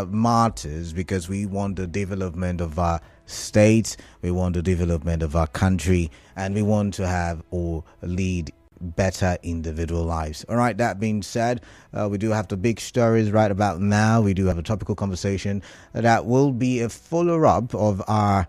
matters, because we want the development of our state, we want the development of our country, and we want to have or lead better individual lives. All right, that being said, we do have the big stories right about now. We do have a topical conversation that will be a follow-up of our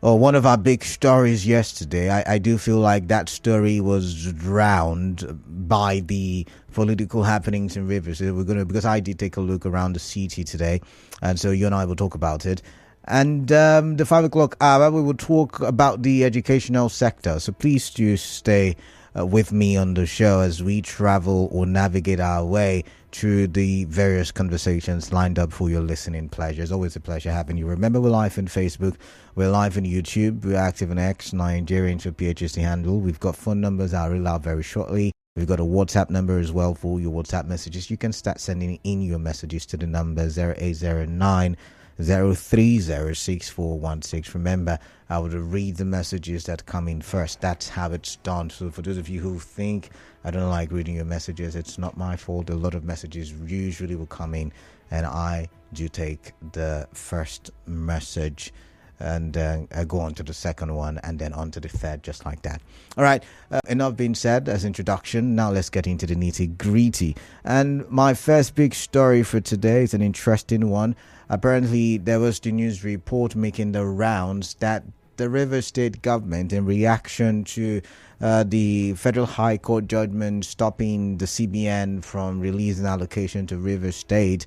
one of our big stories yesterday. I do feel like that story was drowned by the political happenings in Rivers. Because I did take a look around the city today, and so you and I will talk about it. And the 5 o'clock hour, we will talk about the educational sector. So please do stay with me on the show as we travel or navigate our way through the various conversations lined up for your listening pleasure. It's always a pleasure having you. Remember, we're live on Facebook, we're live on YouTube, we're active on X, Nigerians for PHSD handle. We've got phone numbers I'll read out very shortly. We've got a WhatsApp number as well for your WhatsApp messages. You can start sending in your messages to the number 0809 0306416. Remember, I would read the messages that come in first. That's how it's done. So for those of you who think I don't like reading your messages, it's not my fault. A lot of messages usually will come in, and I do take the first message, and I go on to the second one, and then on to the third, just like that. All right, enough being said as introduction. Now let's get into the nitty-gritty. And my first big story for today is an interesting one. Apparently, there was the news report making the rounds that the Rivers State government, in reaction to the Federal High Court judgment stopping the CBN from releasing allocation to Rivers State,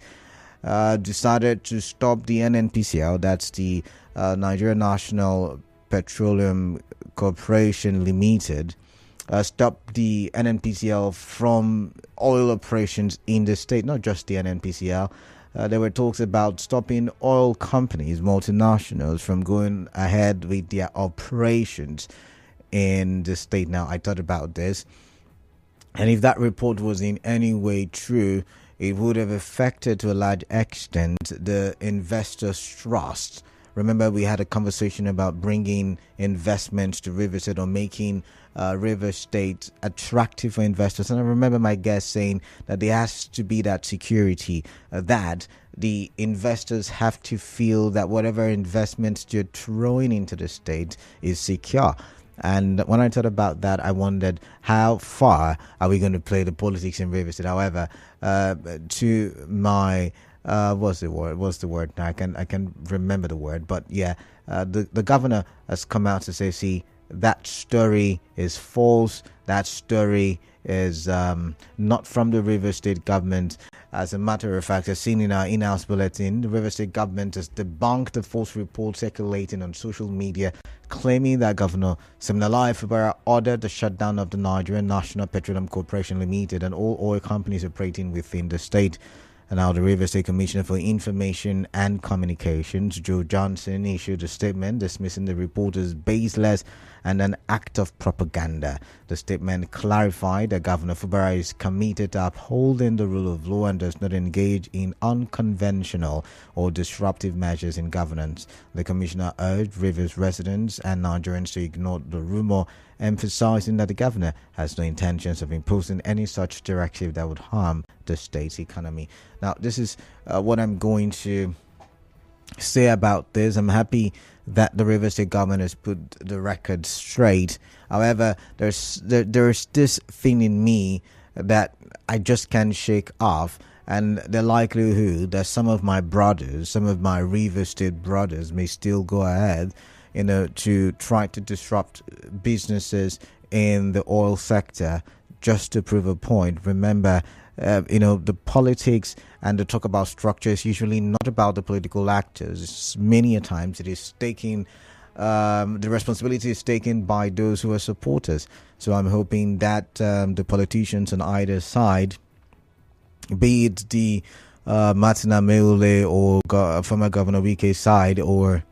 decided to stop the NNPCL, that's the Nigerian National Petroleum Corporation Limited, stop the NNPCL from oil operations in the state, not just the NNPCL. There were talks about stopping oil companies, multinationals, from going ahead with their operations in the state. Now, I thought about this, and if that report was in any way true, it would have affected to a large extent the investors' trust. Remember, we had a conversation about bringing investments to River State, or making River State attractive for investors. And I remember my guest saying that there has to be that security, that the investors have to feel that whatever investments you're throwing into the state is secure. And when I thought about that, I wondered, how far are we going to play the politics in River State? However, to my what's the word? Now I can remember the word, but yeah, the governor has come out to say, see, that story is false. That story is not from the River State government. As a matter of fact, as seen in our in-house bulletin, the River State government has debunked the false report circulating on social media, claiming that Governor Siminalayi Fubara ordered the shutdown of the Nigerian National Petroleum Corporation Limited and all oil companies operating within the state. And now the River State Commissioner for Information and Communications, Joe Johnson, issued a statement dismissing the report as baseless and an act of propaganda. The statement clarified that Governor Fubara is committed to upholding the rule of law and does not engage in unconventional or disruptive measures in governance. The commissioner urged Rivers residents and Nigerians to ignore the rumor, emphasizing that the governor has no intentions of imposing any such directive that would harm the state's economy. Now, this is what I'm going to say about this. I'm happy that the River State government has put the record straight. However, there's this thing in me that I just can't shake off, and the likelihood that some of my brothers, some of my River State brothers, may still go ahead, to try to disrupt businesses in the oil sector just to prove a point. Remember, the politics and the talk about structure is usually not about the political actors. Many a times it is taking, the responsibility is taken by those who are supporters. So I'm hoping that the politicians on either side, be it the Martin Ameule or former Governor Wike's side, or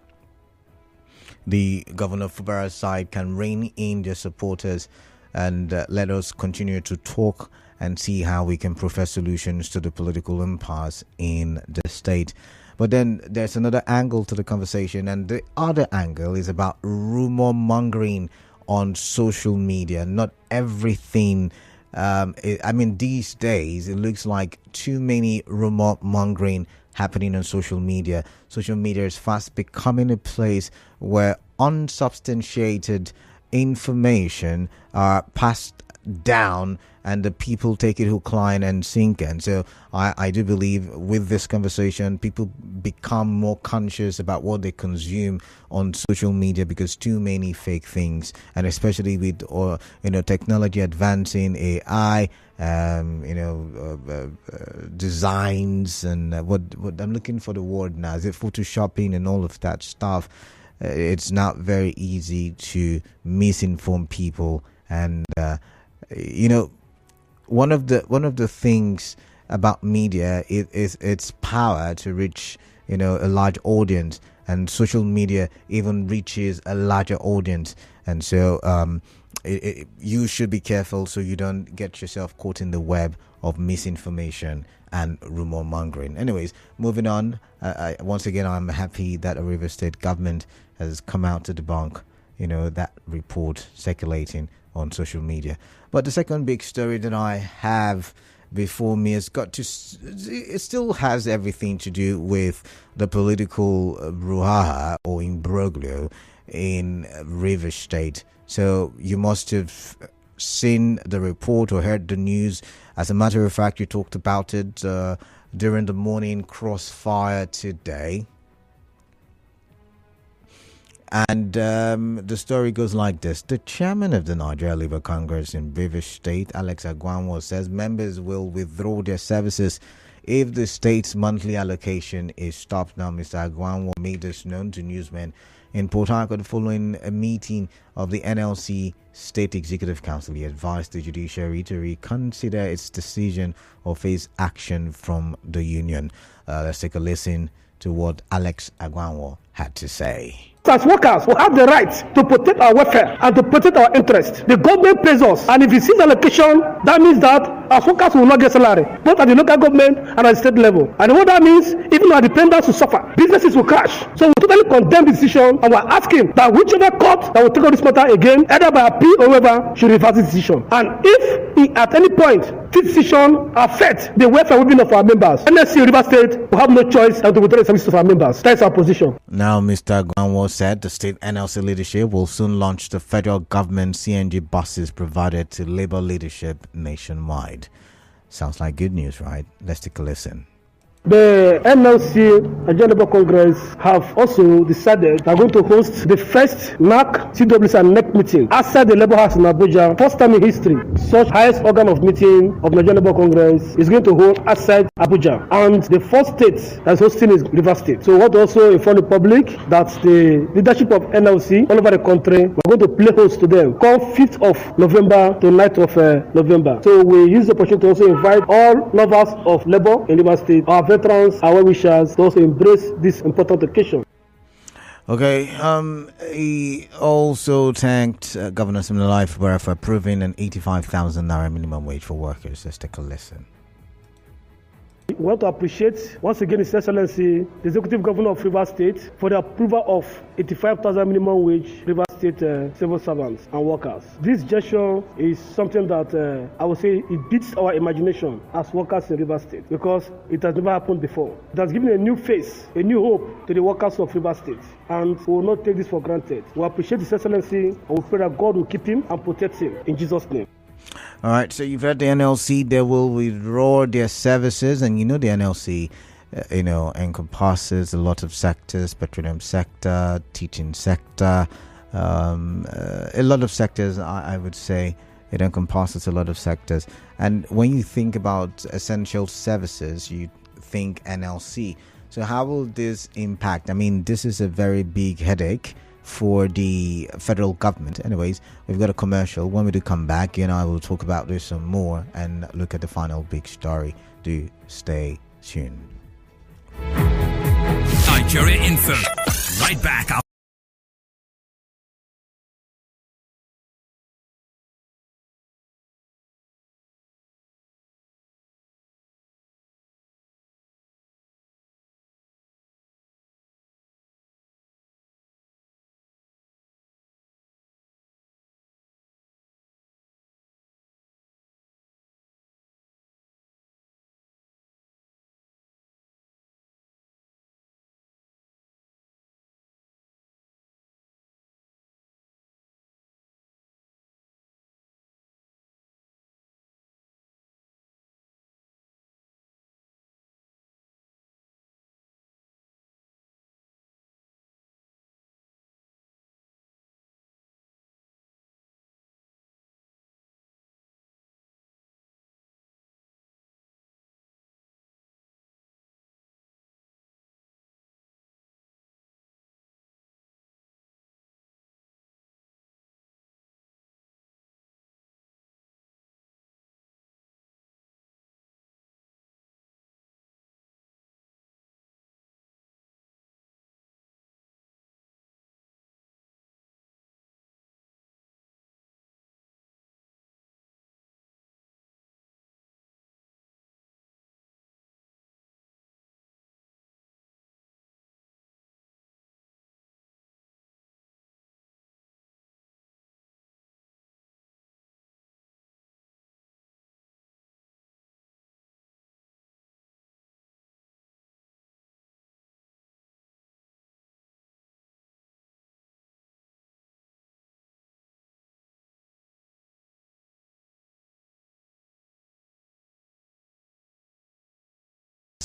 the Governor Fubara's side, can rein in their supporters and let us continue to talk and see how we can profess solutions to the political impasse in the state. But then there's another angle to the conversation, and the other angle is about rumor mongering on social media. Not everything, these days it looks like too many rumor mongering happening on social media. Social media is fast becoming a place where unsubstantiated information are passed down and the people take it hook, line and sinker. And so I do believe with this conversation, people become more conscious about what they consume on social media, because too many fake things, and especially with technology advancing, AI, designs, and what I'm looking for the word now, is it photoshopping and all of that stuff. It's not very easy to misinform people, and one of the things about media is its power to reach a large audience, and social media even reaches a larger audience. And so you should be careful so you don't get yourself caught in the web of misinformation and rumor mongering. Anyways, moving on. Once again, I'm happy that the Rivers State government has come out to debunk that report circulating on social media. But the second big story that I have before me has it still has everything to do with the political brouhaha or imbroglio in Rivers State. So you must have seen the report or heard the news. As a matter of fact, you talked about it during the morning crossfire today. And the story goes like this. The chairman of the Nigeria Labour Congress in Rivers State, Alex Agwanwo, says members will withdraw their services if the state's monthly allocation is stopped. Now, Mr. Agwanwo made this known to newsmen in Port Harcourt following a meeting of the NLC State Executive Council. He advised the judiciary to reconsider its decision or face action from the union. Let's take a listen to what Alex Agwanwo had to say. As workers, we have the right to protect our welfare and to protect our interests. The government pays us, and if it sees allocation, that means that as workers will not get salary, both at the local government and at the state level. And what that means, even our dependents will suffer. Businesses will crash. So we totally condemn the decision, and we're asking that whichever court that will take on this matter again, either by appeal or whoever, should reverse this decision. And if at any point this decision affects the welfare well-being of our members, NSC River State will have no choice than to withdraw the services of our members. That's our position. Now, Mr. Gwanwo said the state NLC leadership will soon launch the federal government CNG buses provided to labor leadership nationwide. Sounds like good news, right? Let's take a listen. The NLC Nigerian Labour Congress have also decided they are going to host the first NAC, CWC and NEC meeting outside the Labour House in Abuja. First time in history, such highest organ of meeting of Nigerian Labour Congress is going to hold outside Abuja. And the first state that's hosting is Rivers State. So we want to also inform the public that the leadership of NLC all over the country, we're going to play host to them come 5th of November to 9th of November. So we use the opportunity to also invite all lovers of labour in Rivers State, our veterans, our wishers, to also embrace this important occasion. Okay, he also thanked Governor Siminalayi Fubara for approving an 85,000 naira minimum wage for workers. Let's take a listen. We want to appreciate once again His Excellency, the Executive Governor of Rivers State, for the approval of 85,000 minimum wage Rivers State civil servants and workers. This gesture is something that I would say it beats our imagination as workers in Rivers State, because it has never happened before. It has given a new face, a new hope to the workers of Rivers State, and we will not take this for granted. We appreciate His Excellency and we pray that God will keep him and protect him in Jesus' name. All right, so you've heard the NLC, they will withdraw their services, and the NLC, encompasses a lot of sectors, petroleum sector, teaching sector, a lot of sectors, I would say. It encompasses a lot of sectors. And when you think about essential services, you think NLC. So how will this impact? I mean, this is a very big headache for the federal government. Anyways, we've got a commercial. When we do come back, I will talk about this some more and look at the final big story. Do stay tuned. Nigeria Info. Right back.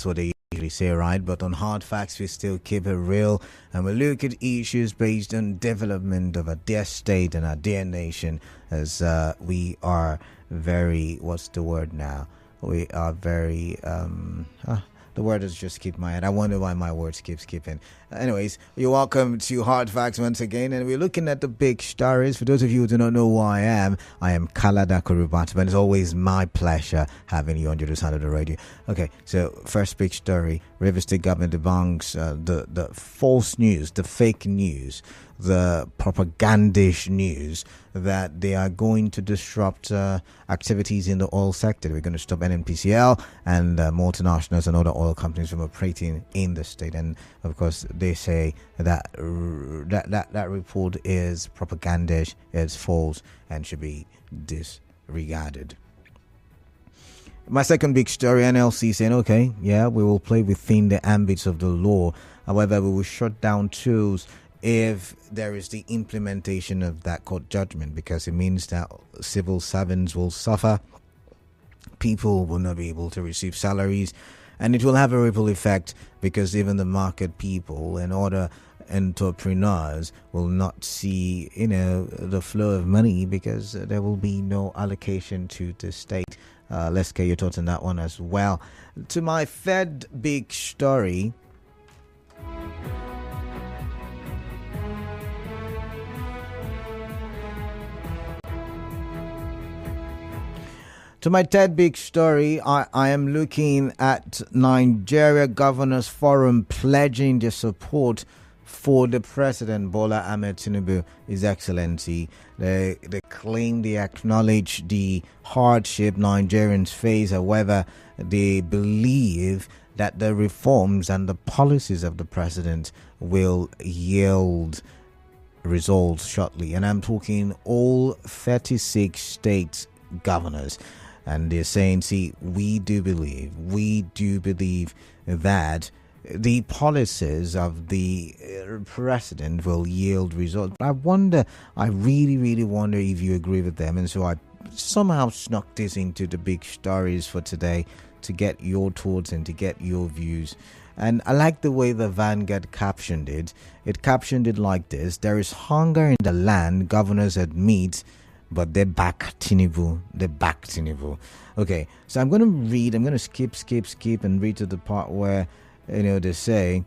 That's what they usually say, right? But on Hard Facts, we still keep it real, and we look at issues based on development of our dear state and our dear nation, as we are very, what's the word now? We are very, the word has just skipped my head. I wonder why my words keep skipping. Anyways, you're welcome to Hard Facts once again, and we're looking at the big stories. For those of you who do not know who I am Kalada Kurubata, but it's always my pleasure having you on the other side of the radio. Okay, so first big story: River State government debunks the false news, the fake news, the propagandish news that they are going to disrupt activities in the oil sector. We're going to stop NNPCL and multinationals and other oil companies from operating in the state. And of course, they say that that report is propagandish, it's false, and should be disregarded. My second big story: NLC saying, okay, yeah, we will play within the ambits of the law. However, we will shut down tools if there is the implementation of that court judgment, because it means that civil servants will suffer, people will not be able to receive salaries, and it will have a ripple effect, because even the market people and other entrepreneurs will not see, the flow of money, because there will be no allocation to the state. Let's get your thoughts on that one as well. To my third big story: I am looking at Nigeria Governors Forum pledging their support for the President Bola Ahmed Tinubu, His Excellency. They claim, they acknowledge the hardship Nigerians face. However, they believe that the reforms and the policies of the President will yield results shortly. And I'm talking all 36 states governors. And they're saying, see, we do believe that the policies of the president will yield results. I really wonder if you agree with them. And so I somehow snuck this into the big stories for today to get your thoughts and to get your views. And I like the way the Vanguard captioned it. It captioned it like this: there is hunger in the land, governors admit, but they back Tinubu. Okay, so I'm going to skip and read to the part where, they say,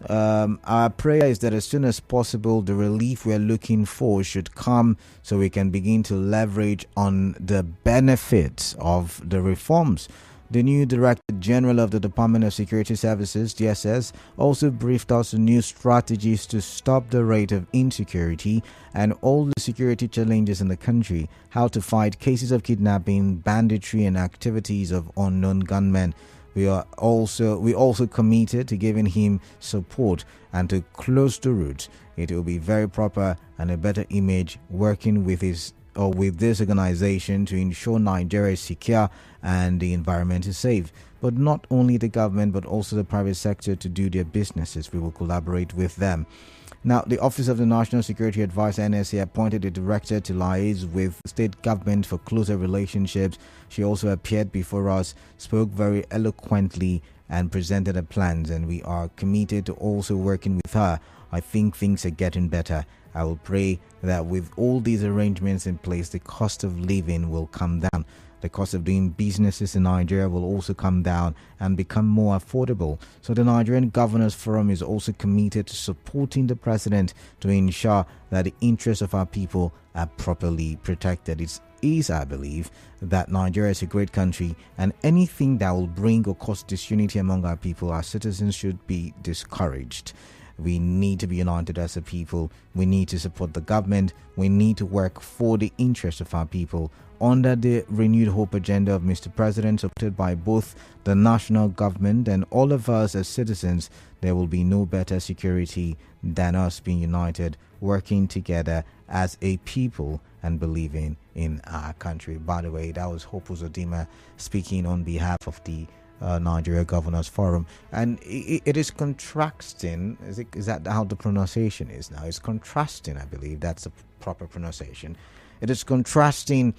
our prayer is that as soon as possible, the relief we're looking for should come so we can begin to leverage on the benefits of the reforms. The new Director General of the Department of Security Services, DSS, also briefed us on new strategies to stop the rate of insecurity and all the security challenges in the country, how to fight cases of kidnapping, banditry, and activities of unknown gunmen. We also committed to giving him support and to close the roots. It will be very proper and a better image working with this organization to ensure Nigeria is secure and the environment is safe. But not only the government, but also the private sector to do their businesses. We will collaborate with them. Now, the Office of the National Security Advisor, NSA, appointed a director to liaise with state government for closer relationships. She also appeared before us, spoke very eloquently, and presented her plans, and we are committed to also working with her. I think things are getting better. I will pray that with all these arrangements in place, the cost of living will come down. The cost of doing businesses in Nigeria will also come down and become more affordable. So the Nigerian Governors Forum is also committed to supporting the president to ensure that the interests of our people are properly protected. It is, I believe, that Nigeria is a great country, and anything that will bring or cause disunity among our people, our citizens, should be discouraged. We need to be united as a people. We need to support the government. We need to work for the interests of our people under the renewed hope agenda of Mr. President, supported by both the national government and all of us as citizens. There will be no better security than us being united, working together as a people and believing in our country. By the way, that was Hope Uzodinma speaking on behalf of the Nigeria Governors Forum, and it is contrasting. Is that how the pronunciation is now? It's contrasting, I believe that's the proper pronunciation. It is contrasting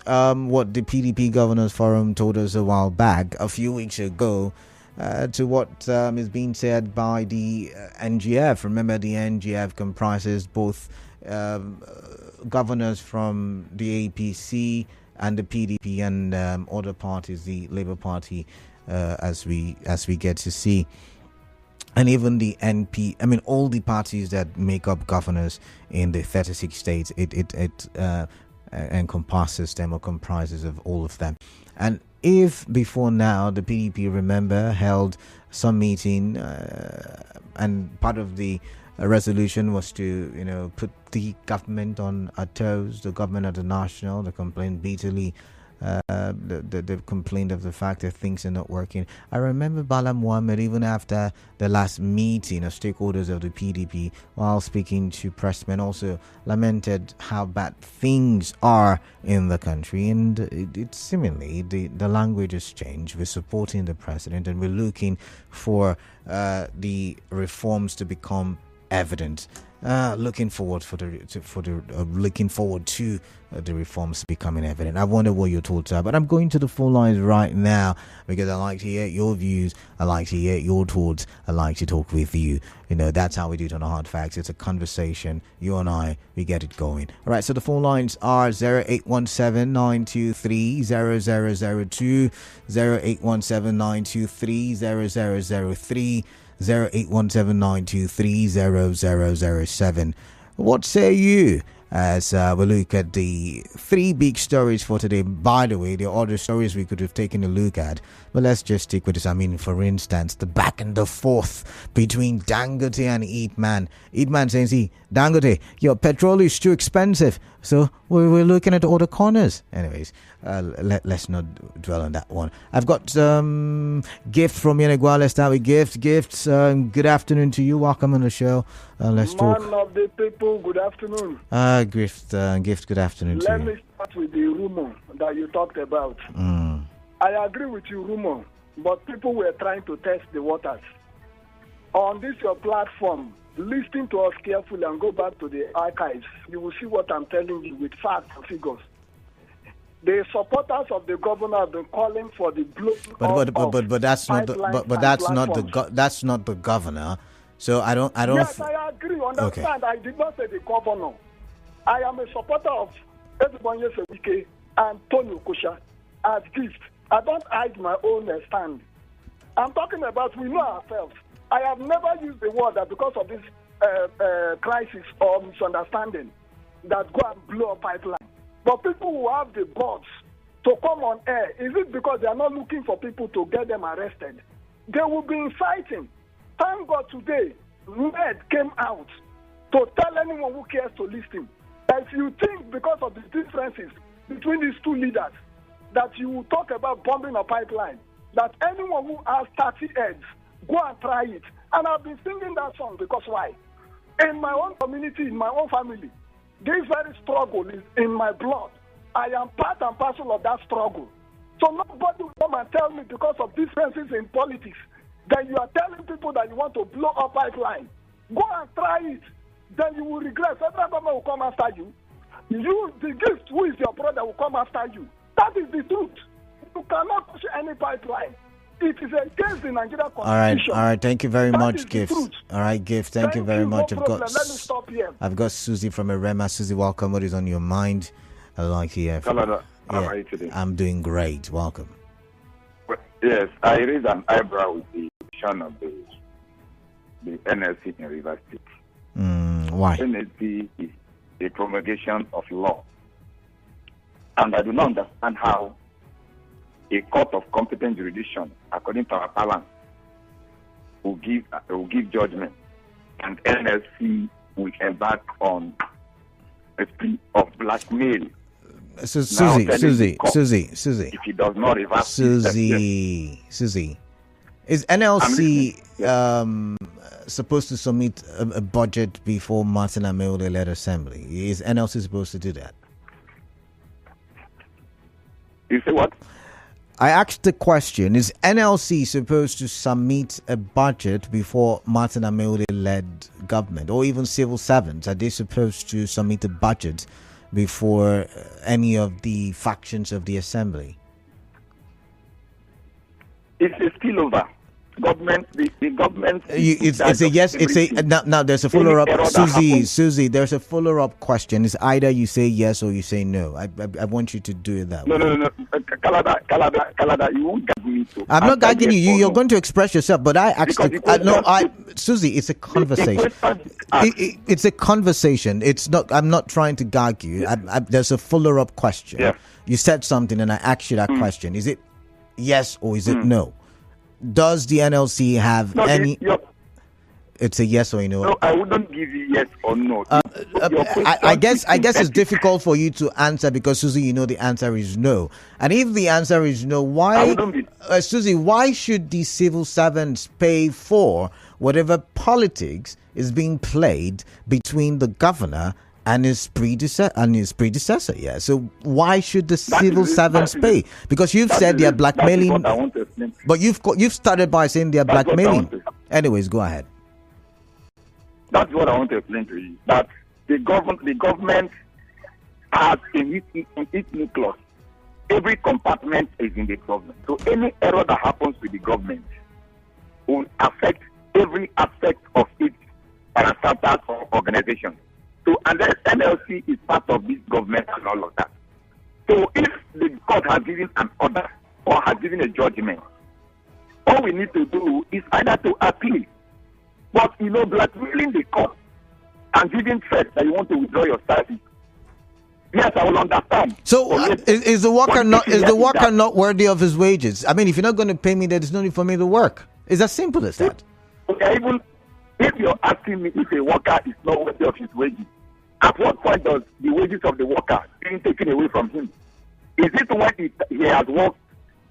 what the PDP Governors Forum told us a while back, a few weeks ago, to what is being said by the NGF. Remember, the NGF comprises both governors from the APC and the PDP and other parties, the Labour Party, as we get to see. And even the all the parties that make up governors in the 36 states, it encompasses them or comprises of all of them. And if before now the PDP, remember, held some meeting and part of the resolution was to, put the government on our toes, the government at the national, they complained bitterly. They've complained of the fact that things are not working. I remember Bala Mohammed, even after the last meeting of stakeholders of the PDP, while speaking to pressmen, also lamented how bad things are in the country. And it's seemingly the language has changed. We're supporting the president and we're looking for the reforms to become evident. Looking forward to the reforms becoming evident. I wonder what your thoughts are, but I'm going to the phone lines right now because I like to hear your views. I like to hear your thoughts. I like to talk with you. That's how we do it on the Hard Facts. It's a conversation. You and I, we get it going. All right. So the phone lines are 0817-923-0002, 0817-923-0003. 0817-923-0007. What say you as we look at the three big stories for today? By the way, there are other stories we could have taken a look at, but let's just stick with this. For instance, the back and the forth between Dangote and Eatman. Eatman saying, see, Dangote, your petrol is too expensive, so we're looking at all the corners. Anyways, let's not dwell on that one. I've got Gift from Yenegua. Let's start with Gift. Gift, good afternoon to you. Welcome on the show. Let's talk. Man of the people, good afternoon. Gift, good afternoon to you. Let me start with the rumor that you talked about. I agree with you, rumor, but people were trying to test the waters. On this your platform, listen to us carefully and go back to the archives. You will see what I'm telling you with facts and figures. The supporters of the governor have been calling for the blowing but that's not that's not the governor. So I don't. Yes, I agree. Understand? Okay. I did not say the governor. I am a supporter of Ezebonye Sewike and Tony Okosha as Gift. I don't hide my own stand. I'm talking about we know ourselves. I have never used the word that because of this crisis or misunderstanding that go and blow a pipeline. But people who have the guts to come on air, is it because they are not looking for people to get them arrested? They will be inciting. Thank God today, Ned came out to tell anyone who cares to listen. If you think because of the differences between these two leaders that you will talk about bombing a pipeline, that anyone who has 30 heads, go and try it. And I've been singing that song because why? In my own community, in my own family, this very struggle is in my blood. I am part and parcel of that struggle. So nobody will come and tell me because of differences in politics that you are telling people that you want to blow up pipeline. Go and try it. Then you will regret. Federal government will come after you. You, the Gift, who is your brother, will come after you. That is the truth. You cannot push any pipeline. It is against the Nigerian Constitution. All right. Thank you very much, Gift. All right, Gift. Thank you very much. No Let me stop here. I've got Susie from Erema. Susie, welcome. What is on your mind? I'd like to hear from you. How are you today? I'm doing great. Welcome. Well, yes, I raised an eyebrow with the position of the NLC in Rivers State. Why? NLC is a promulgation of law. And I do not understand how a court of competent jurisdiction, according to our balance, will give judgment, and NLC will embark on a spree of blackmail. So, Susie, if he does not reverse Susie, is NLC supposed to submit a budget before Martin Ameole led assembly? Is NLC supposed to do that? You say what? I asked the question, is NLC supposed to submit a budget before Martin Ameole-led government, or even civil servants? Are they supposed to submit a budget before any of the factions of the assembly? It's a spillover. the government. It's a yes. It's a now. There's a follow up, Susie. There's a follow up question. It's either you say yes or you say no. I want you to do it that way. No. Kalada, you won't gag me. I'm not gagging you. You're going to express yourself, but I actually Susie. It's a conversation. It's a conversation. It's not. I'm not trying to gag you. There's a follow up question. Yeah. You said something, and I asked you that question. Is it yes or is it no? Does the NLC have any? It's a yes or a no. No, I wouldn't give you yes or no. I guess it's difficult for you to answer because Susie, you know the answer is no. And if the answer is no, why, Susie? Why should the civil servants pay for whatever politics is being played between the governor and his predecessor? Yeah. So why should the civil servants pay? Because you've said they are blackmailing. But you've started by saying they are blackmailing. Anyways, go ahead. That's what I want to explain to you. That the government has in its nucleus. Every compartment is in the government. So any error that happens with the government will affect every aspect of its parastatal organization. So unless NLC is part of this government and all of that. So if the court has given an order or has given a judgment, all we need to do is either to appeal. But blackmailing the court and giving threats that you want to withdraw your service. Yes, I will understand. So is the worker not worthy of his wages? I mean, if you're not going to pay me, there's no need for me to work. It's as simple as that. Okay, even if you're asking me if a worker is not worthy of his wages, at what point does the wages of the worker being taken away from him? Is it when he has worked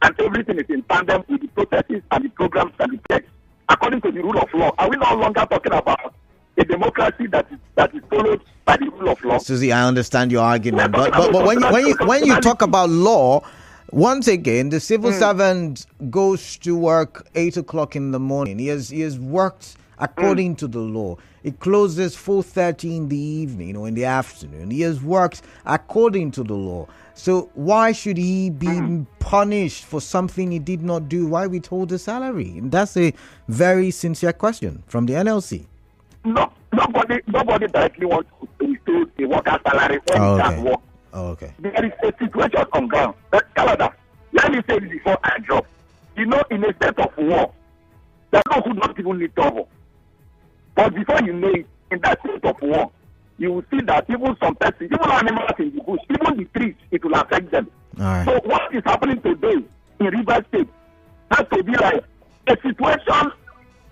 and everything is in tandem with the processes and the programs and the texts according to the rule of law? Are we no longer talking about a democracy that is followed by the rule of law? Susie, I understand your argument, but when you talk about law, once again, the civil servant goes to work 8 o'clock in the morning. He has worked according to the law. It closes 4:30 in the evening or in the afternoon. He has worked according to the law. So why should he be punished for something he did not do? Why withhold the salary? And that's a very sincere question from the NLC. No, nobody directly wants to restore the worker's salary when he can't work. Okay. There is a situation on ground. Canada, let me say this before I drop. In a state of war, there are those who don't even need trouble. But before you know it, in that state of war, you will see that even some persons, even animals in the bush, even the trees, it will affect them. Right. So what is happening today in River State has to be like a situation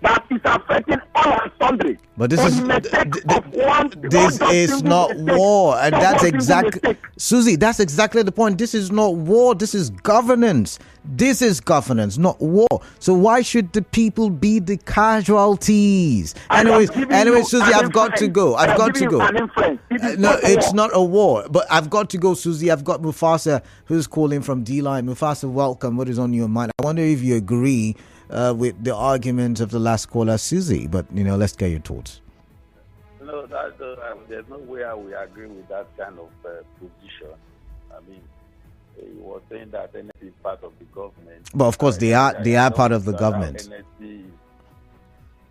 that is affecting all and sundry. But this is not war, and that's exactly, Susie, that's exactly the point. This is not war. This is governance. This is governance, not war. So why should the people be the casualties? Anyway, Susie, I've got to go. No, it's not a war, but I've got to go, Susie. I've got Mufasa who's calling from D-Line. Mufasa, welcome. What is on your mind? I wonder if you agree with the argument of the last caller, Susie, but let's get your thoughts. No, there's no way I will agree with that kind of position. I mean, he was saying that NSC is part of the government. But of course, they are part of the government.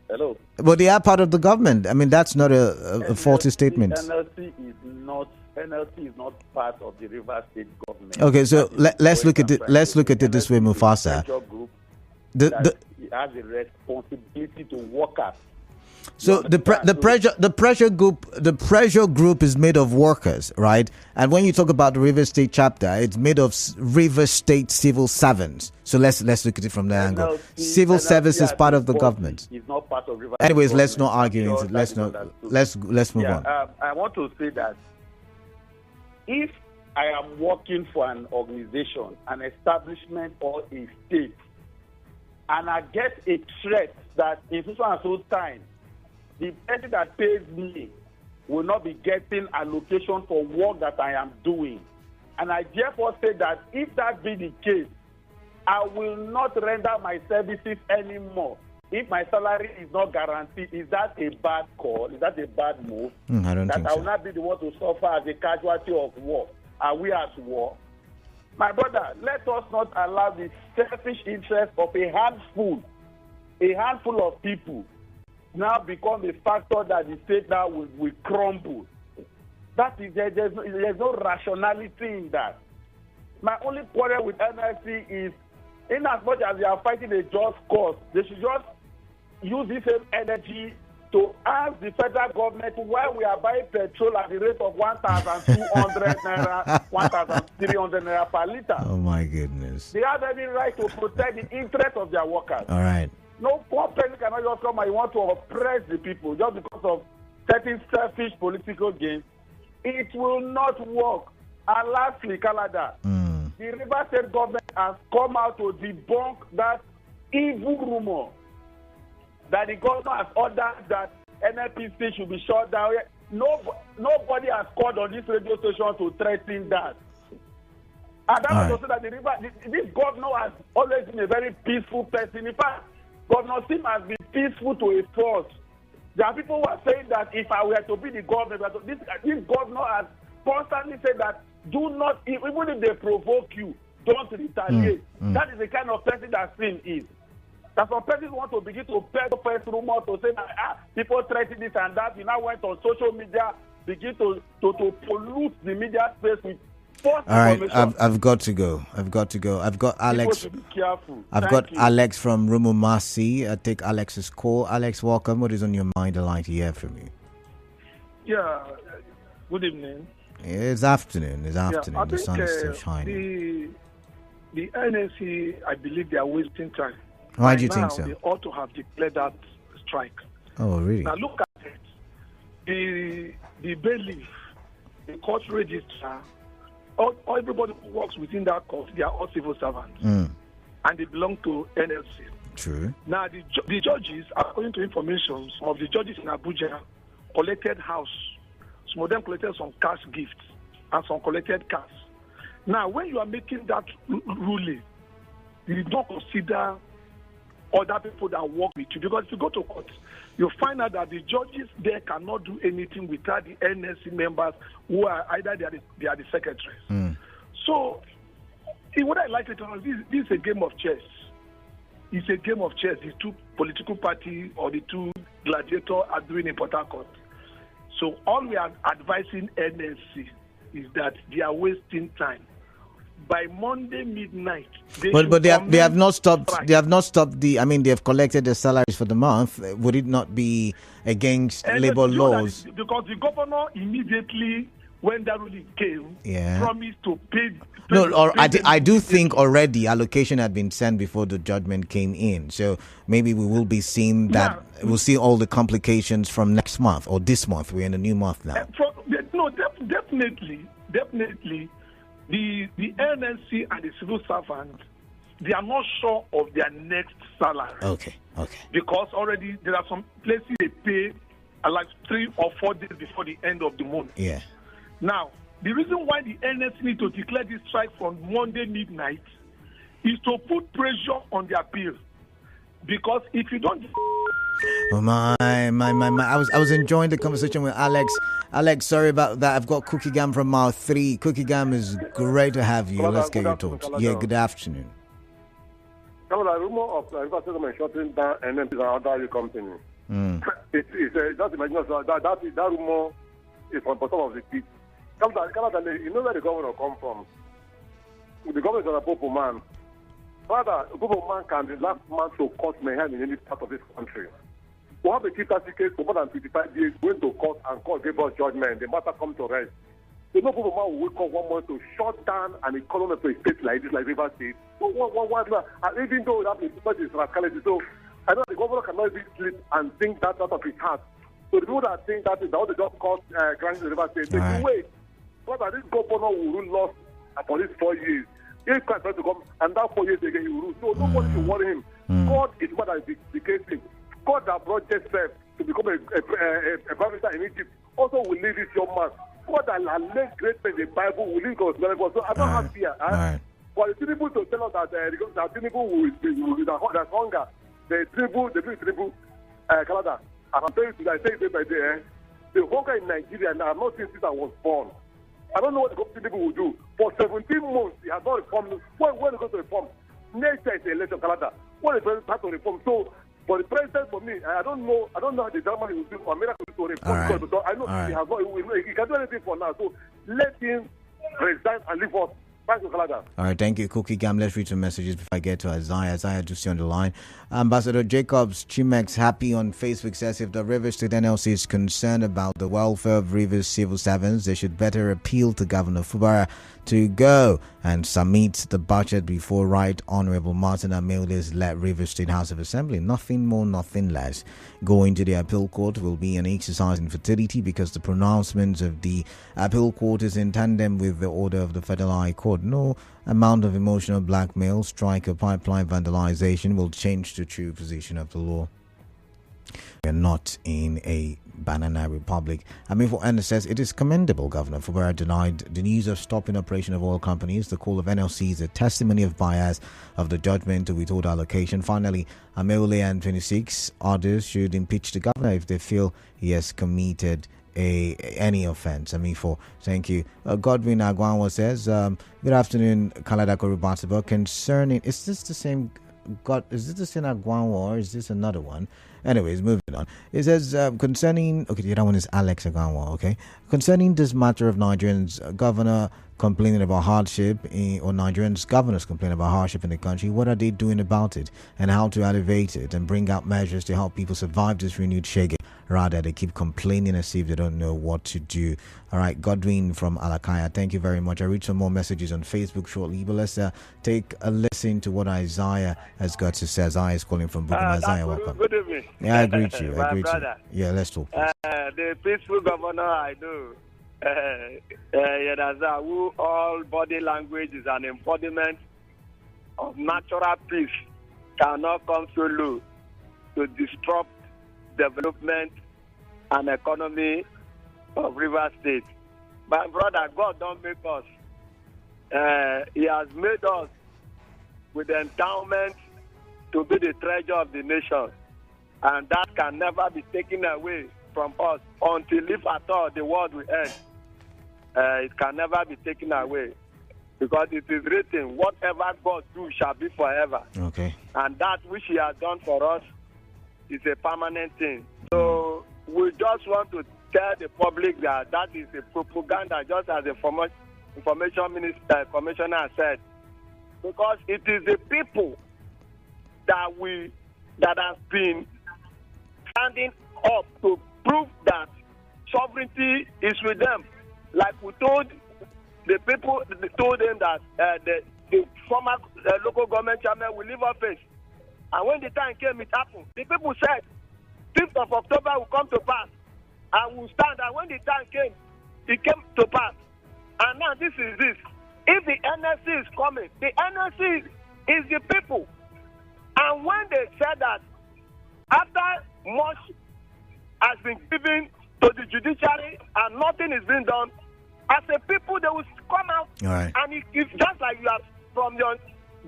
Hello. But they are part of the government. I mean, that's not a faulty statement. NLC is not part of the River State government. Okay, so let's look at it. Let's look at it this way, Mufasa. It has a responsibility to workers. So the pressure group is made of workers, right? And when you talk about the River State chapter, it's made of River State civil servants. So let's look at it from that angle. Civil service is part of the government. It's not part of River. Anyways, let's not argue. Let's move on. I want to say that if I am working for an organization, an establishment, or a state, and I get a threat that in so and so time, the person that pays me will not be getting allocation for work that I am doing. And I therefore say that if that be the case, I will not render my services anymore. If my salary is not guaranteed, is that a bad call? Is that a bad move? I don't think so. That I will not be the one to suffer as a casualty of war. Are we at war? My brother, let us not allow the selfish interest of a handful a handful of people now become a factor that the state now will crumble. That is, there's no rationality in that. My only quarrel with NIC is, in as much as they are fighting a just cause, they should just use this same energy to ask the federal government why we are buying petrol at the rate of 1,200 naira, 1,300 naira per liter. Oh my goodness. They have every right to protect the interest of their workers. All right. No poor person cannot just come and want to oppress the people just because of certain selfish political gains. It will not work. And lastly, Canada, the River State government has come out to debunk that evil rumor that the government has ordered that NNPCL should be shut down. Nobody has called on this radio station to threaten that. And that was also that this governor has always been a very peaceful person. In fact, Governor Sim has been peaceful to a fault. There are people who are saying that if I were to be the governor, this governor has constantly said that do not, even if they provoke you, don't retaliate. That is the kind of person that Sim is. That some persons want to begin to peddle first rumor to say that people threaten this and that. You now went on social media, begin to pollute the media space with false information. All right, I've got to go. I've got Alex. People should be careful. Thank you. Alex from Rumumasi. I take Alex's call. Alex, welcome. What is on your mind? I'd like to hear from you. Yeah. Good evening. It's afternoon. I The sun think, is still shining. The NNC, I believe they are wasting time. Why do you think so? They ought to have declared that strike. Oh, really? Now look at it. The bailiff, the court registrar, everybody who works within that court, they are all civil servants. And they belong to NLC. True. Now the judges, according to information, some of the judges in Abuja collected house. Some of them collected some cash gifts and some collected cash. Now, when you are making that ruling, you don't consider other people that work with you. Because if you go to court, you find out that the judges there cannot do anything without the NSC members who are either they are the secretaries. So, what I like to tell you, this is a game of chess. It's a game of chess. The two political parties or the two gladiators are doing in Port Harcourt. So all we are advising NSC is that they are wasting time. By Monday midnight, they have not stopped. They have not stopped the. I mean, they have collected their salaries for the month. Would it not be against labor laws? Because the governor immediately, when that ruling came, promised to pay. I do think already allocation had been sent before the judgment came in. So maybe we will be seeing that. We'll see all the complications from next month or this month. We're in a new month now. Definitely. The NNC and the civil servants, they are not sure of their next salary. Okay. Because already there are some places they pay like 3 or 4 days before the end of the month. Yeah. Now, the reason why the NNC need to declare this strike from Monday midnight is to put pressure on their bill. Because if you don't... Oh my. I was enjoying the conversation with Alex. Alex, sorry about that. I've got Cookie Gam from Mile 3. Cookie Gam, is great to have you. Let's get your thoughts. Yeah, good afternoon. The rumor of River State shutting down NNPCL and other company. Just imagine that rumor is from the bottom of the pit. You know where the governor come from. The governor is a popo man. Rather, a popo man can be the last man to cut mayhem in any part of this country. We have a Kitasi case for more than 55 years, going to court and court gave us judgment. The matter come to rest. So no popo man will wake up one morning to shut down an economy to a state like this, like River State. So even though that is such a rascality, so I know the governor cannot even sleep and think that out of his heart. So the people that think that is how they just cause crimes in River State, they can wait. But this governor will rule lost for these 4 years. If Christ tries to come, and that 4 years again he will rule. So nobody should worry him. God is what is the case thing. God that brought Joseph to become a prime minister in Egypt also will leave this young man. God that led great men in the Bible will leave God's miracle. So I don't have fear. For the Tinubu to tell us that Tinubu will there's hunger, the Tinubu, Canada, I'm telling you, I say it day by day, the hunger in Nigeria, and I have not seen since I was born. I don't know what the Tinubu will do. For 17 months, he has not reformed. When are they going to reform? Next year is the election, Canada. When is the president to reform? So But the president, for me, I don't know how the drama will do or miracle to reform because I know he has not, he can do anything for now. So let him resign and leave us. All right, thank you, Cookie Gam. Let's read some messages before I get to Isaiah. Isaiah, just see on the line. Ambassador Jacobs Chimex Happy on Facebook says if the Rivers State NLC is concerned about the welfare of Rivers civil servants, they should better appeal to Governor Fubara to go and submit the budget before Right Honorable Martin Ameole's led Rivers State House of Assembly. Nothing more, nothing less. Going to the appeal court will be an exercise in futility because the pronouncements of the appeal court is in tandem with the order of the Federal High Court. No amount of emotional blackmail, strike, or pipeline vandalization will change the true position of the law. We are not in a banana republic. For NSS, it is commendable Governor Fubara denied the news of stopping operation of oil companies. The call of NLC is a testimony of bias of the judgment to withhold allocation. Finally, Ameole and 26 others should impeach the governor if they feel he has committed any offense. Thank you. Godwin Agwanwa says, good afternoon, Kaladako Rubataba. Concerning, is this the same Agwanwa or is this another one? Anyways, moving on. It says, concerning, the other one is Alex Agwanwa, okay? Concerning this matter of Nigerians governor complaining about hardship, or Nigerians governors complaining about hardship in the country, what are they doing about it and how to elevate it and bring out measures to help people survive this renewed shaking? Rather, they keep complaining as if they don't know what to do. All right, Godwin from Alakaya, thank you very much. I'll read some more messages on Facebook shortly, but let's take a listen to what Isaiah has got to say. Isaiah is calling from Bukuma. Isaiah, welcome. Good evening. Yeah, I agree with you. My brother. Yeah, let's talk. The peaceful governor I know, who all body language is an embodiment of natural peace, cannot come so low to disrupt development and economy of River State. My brother, God don't make us. He has made us with the endowment to be the treasure of the nation. And that can never be taken away from us until, if at all, the world will end. It can never be taken away. Because it is written, whatever God do shall be forever. Okay. And that which he has done for us is a permanent thing. So we just want to tell the public that is a propaganda, just as the information minister, commissioner said. Because it is the people that has been standing up to prove that sovereignty is with them. Like we told the people, told them that the former local government chairman will leave office. And when the time came, it happened. The people said, 5th of October will come to pass. And will stand. And when the time came, it came to pass. And now this is this. If the NSC is coming, the NSC is the people. And when they said that, after much has been given to the judiciary and nothing is being done, as a people, they will come out. All right. And it's just like you have, from your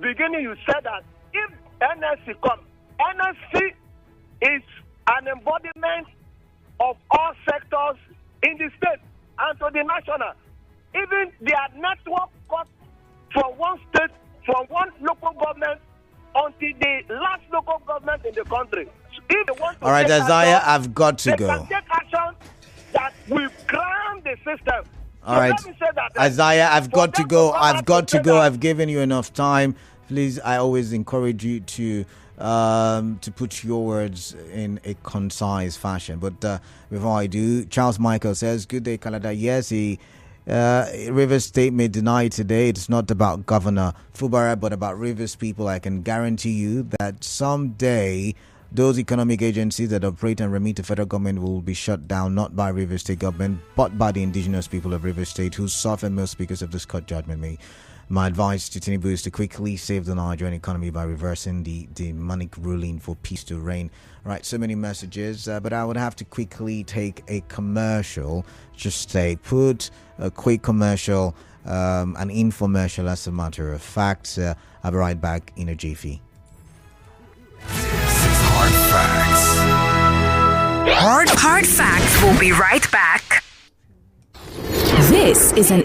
beginning, you said that if NSC comes, NSC is an embodiment of all sectors in the state and to the national. Even their network cut from one state, from one local government until the last local government in the country. If they want to all right, Isaiah, action, I've got to go. They can take action that will ground the system. All right, Isaiah, I've got to go. I've given you enough time. Please, I always encourage you to put your words in a concise fashion. But before I do, Charles Michael says, good day, Canada. Yes, Rivers State may deny today it's not about Governor Fubara, but about Rivers people. I can guarantee you that someday those economic agencies that operate and remit to federal government will be shut down, not by Rivers State government, but by the indigenous people of Rivers State who suffer most because of this court judgment. My advice to Tinubu is to quickly save the Nigerian economy by reversing the demonic ruling for peace to reign. All right, so many messages, but I would have to quickly take a commercial. Put a quick commercial, an infomercial as a matter of fact. I'll be right back in a jiffy. Hard Facts. Hard Facts will be right back. This is an